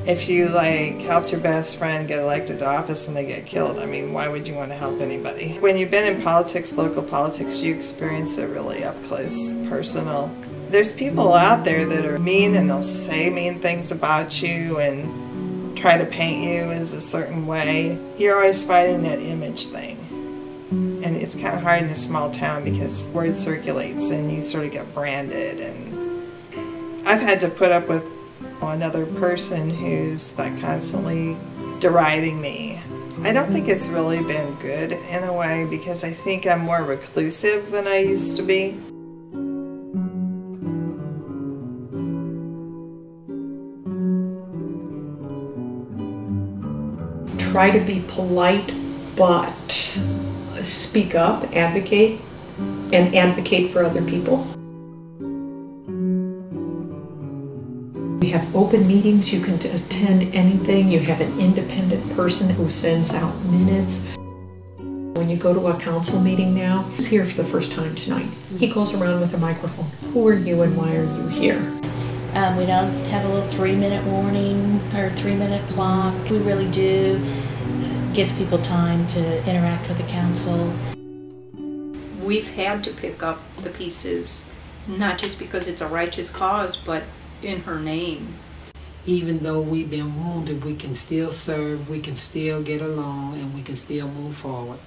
if you like helped your best friend get elected to office and they get killed, I mean, why would you want to help anybody? When you've been in politics, local politics, you experience it really up close, personal. There's people out there that are mean, and they'll say mean things about you and try to paint you as a certain way. You're always fighting that image thing. And it's kind of hard in a small town because word circulates and you sort of get branded. And I've had to put up with another person who's like constantly deriding me. I don't think it's really been good in a way because I think I'm more reclusive than I used to be. Try to be polite, but speak up, advocate, and advocate for other people. We have open meetings, you can attend anything. You have an independent person who sends out minutes. When you go to a council meeting now, he's here for the first time tonight. He goes around with a microphone. Who are you and why are you here? We don't have a little 3-minute warning or 3-minute clock. We really do give people time to interact with the council. We've had to pick up the pieces, not just because it's a righteous cause, but in her name. Even though we've been wounded, we can still serve, we can still get along, and we can still move forward.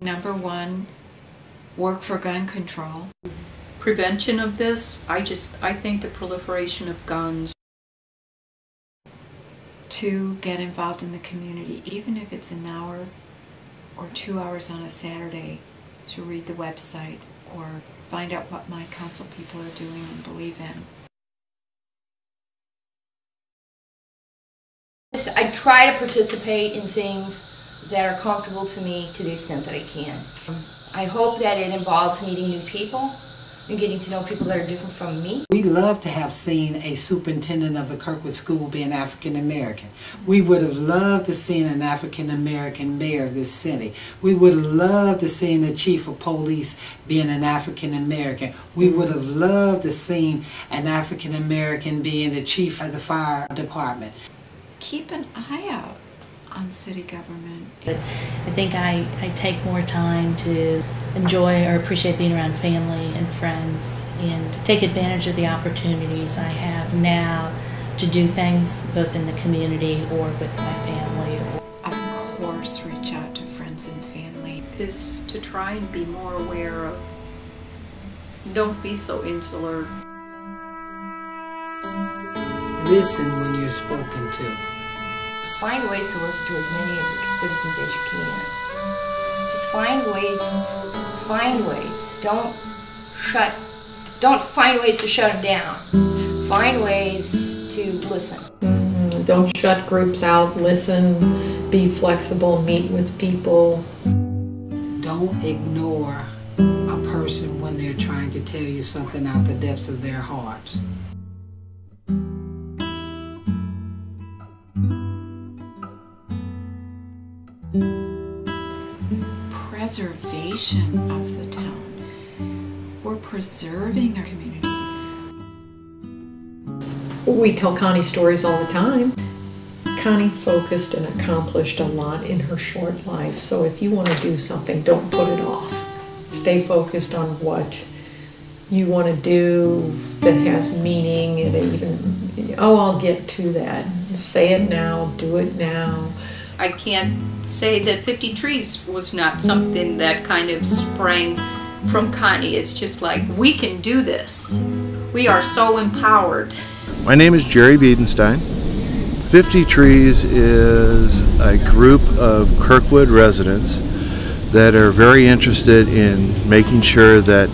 Number one, work for gun control. Prevention of this, I think the proliferation of guns. 2, get involved in the community, even if it's an hour or 2 hours on a Saturday, to read the website or find out what my council people are doing and believe in. I try to participate in things that are comfortable to me to the extent that I can. I hope that it involves meeting new people and getting to know people that are different from me. We love to have seen a superintendent of the Kirkwood School be an African American. We would have loved to seen an African American mayor of this city. We would have loved to seen the chief of police being an African American. We would have loved to seen an African American being the chief of the fire department. Keep an eye out on city government. I think I take more time to enjoy or appreciate being around family and friends and take advantage of the opportunities I have now to do things both in the community or with my family. Of course, reach out to friends and family. Is to try and be more aware of, don't be so insular. Listen when you're spoken to. Find ways to listen to as many of the citizens as you can. Just find ways. Don't find ways to shut them down. Find ways to listen. Don't shut groups out. Listen, be flexible, meet with people. Don't ignore a person when they're trying to tell you something out the depths of their hearts. Preservation of the town. We're preserving our community. We tell Connie stories all the time. Connie focused and accomplished a lot in her short life, so if you want to do something, don't put it off. Stay focused on what you want to do that has meaning, and even, I'll get to that. Say it now, do it now. I can't say that 50 Trees was not something that kind of sprang from Connie. It's just like, we can do this. We are so empowered. My name is Jerry Biedenstein. 50 Trees is a group of Kirkwood residents that are very interested in making sure that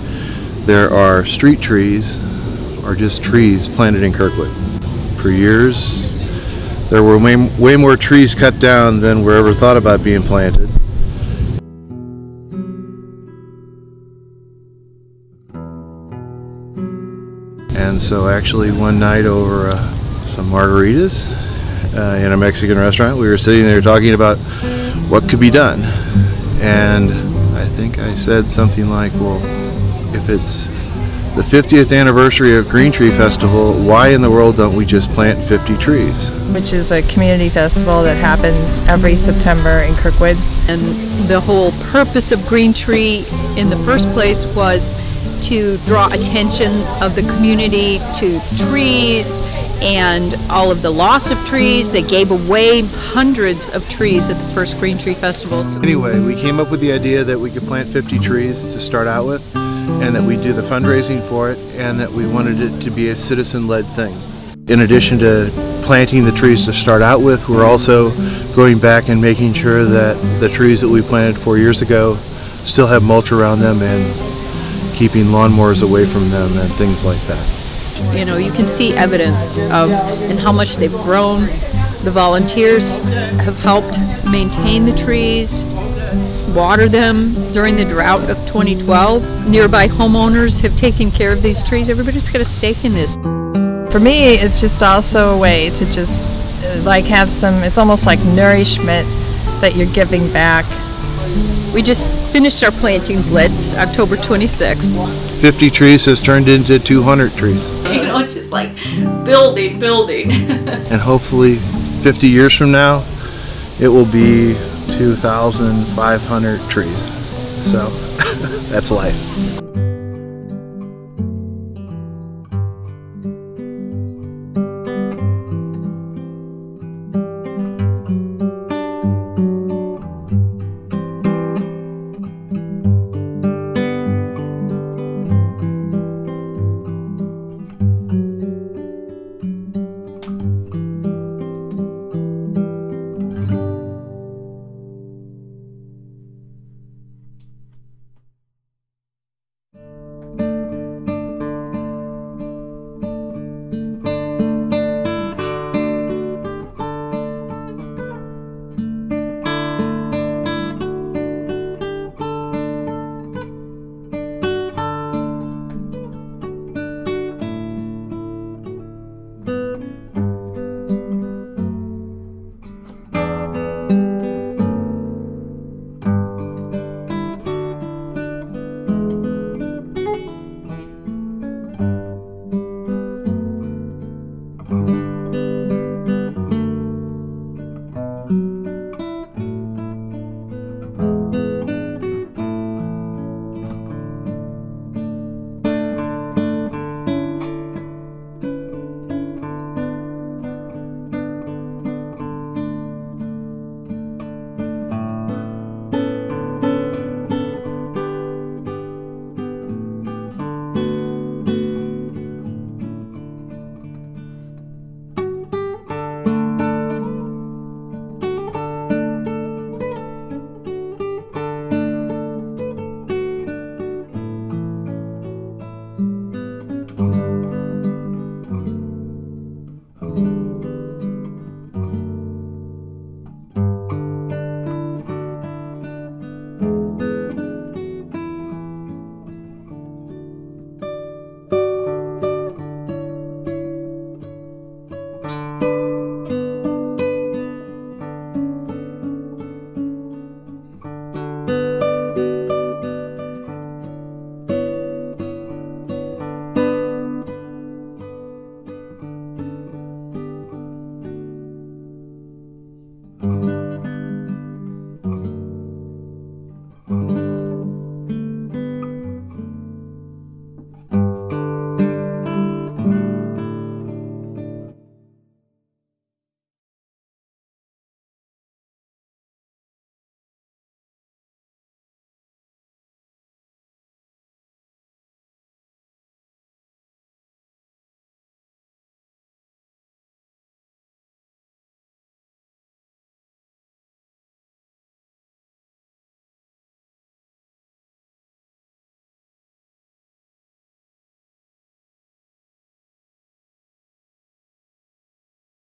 there are street trees or just trees planted in Kirkwood. For years, there were way more trees cut down than were ever thought about being planted. And so actually one night over some margaritas in a Mexican restaurant. We were sitting there talking about what could be done. And I think I said something like, well, if it's the 50th anniversary of Green Tree Festival, why in the world don't we just plant 50 trees? Which is a community festival that happens every September in Kirkwood. And the whole purpose of Green Tree in the first place was to draw attention of the community to trees and all of the loss of trees. They gave away hundreds of trees at the first Green Tree Festival. Anyway, we came up with the idea that we could plant 50 trees to start out with, and that we do the fundraising for it, and that we wanted it to be a citizen-led thing. In addition to planting the trees to start out with, we're also going back and making sure that the trees that we planted 4 years ago still have mulch around them and keeping lawnmowers away from them and things like that. You know, you can see evidence of and how much they've grown. The volunteers have helped maintain the trees, water them during the drought of 2012. Nearby homeowners have taken care of these trees. Everybody's got a stake in this. For me, it's just also a way to just like have some, it's almost like nourishment that you're giving back. We just finished our planting blitz October 26th. 50 trees has turned into 200 trees. You know, it's just like building. And hopefully 50 years from now, it will be 2,500 trees. So that's life.